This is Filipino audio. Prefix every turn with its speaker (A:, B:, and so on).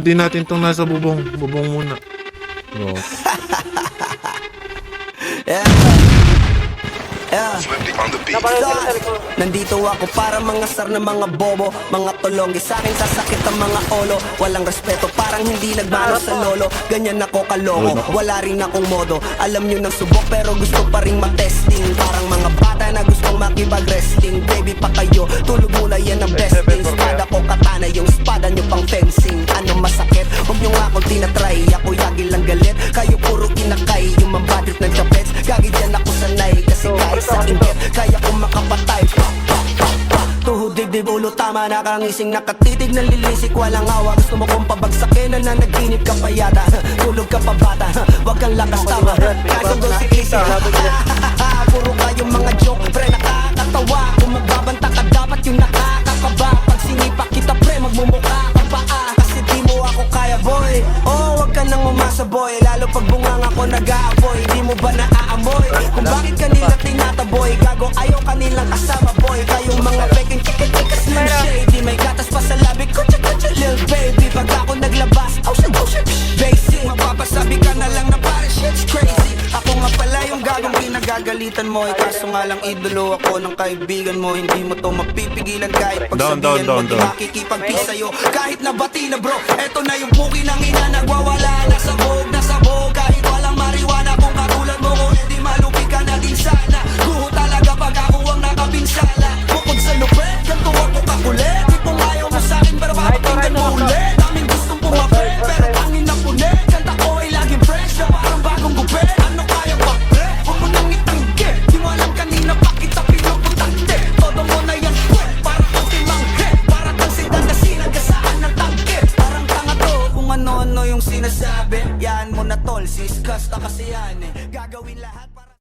A: Hindi natin itong nasa bubong. Bubong muna. Bro.
B: Yeah. Nandito ako para mangasar ng mga bobo, mga tulonggi. Sa'kin sasakit ang mga olo. Walang respeto, parang hindi nagmano sa lolo. Ganyan ako kaloko, wala rin akong modo. Alam nyo ng subok pero gusto pa rin matesting. Parang mga bata na gustong makipag-wrestling. Baby pa kayo, tulog muna yan ang best thing. Spada ko katana, yung spada nyo pang fencing. Ano masakit? Huwag nyo nga akong tinatry. Ako yagi lang galit, kayo puro inakay. Yung mambadrip ng chapets, gagi dyan ako sanay. Kasi kahit sa inggit, kaya kong makapatay. Tuhod, dibdib, ulo, tama. Nakangising, nakatitig, nalilisik, walang awa. Gusto mo kong pabagsakin, nananaginip ka pa yata. Tulog ka pa bata, wag kang lakas tama. Kaso doon si Isa. Puro kayong mga joke, pre, nakakatawa. Kung magbabanta ka, dapat yung nakakakaba. Pag sinipa kita, pre, magmumukha ka pa. Kasi di mo ako kaya, boy. Oh, wag ka nang umasa, boy. Lalo pag bungang ako nag-aaboy. Di mo ba naaamoy kung bakit kanila tinataboy? Gago, ayaw kanilang kasama, boy. Kayong mga peking chicken, slim shady. May gatas pa sa labi ko, lil baby. Pag ako naglabas, oh shit, basic. Mapapasabi ka na lang na parang shit's crazy. Ako nga pala yung gagong pinagagalitan mo. Kaso nga lang idolo ako ng kaibigan mo. Hindi mo to mapipigilan kahit pagsabihan mo. Di makikipag-peace sa'yo kahit nabati na bro. Eto na yung puki ng ina, nagwawala. Nasa bog, kahit walang mariwana. Kung katulad mo ko, hindi malupi ka na din sana. Guho talaga pag ako ang nakapinsala. Bukod sa lupet, ganito ako kakulit. Di kung ayaw mo sa'kin pero papakinggan mo ulit. Daming gustong pumapit pero tangin na punit. Kanta ko ay laging fresh na parang bagong gupit. Ano kaya pa pre? Huwag mo nang itanggi. Di mo alam kanina pa kita pinuputante. Todo mo na yan pre, para kang timanghe. Para kang sidan na sinagasaan ng tangke. Parang tanga to kung ano-ano yung sinasabi. Yan mo na tol, sis, kasta kasi yan eh. Gagawin lahat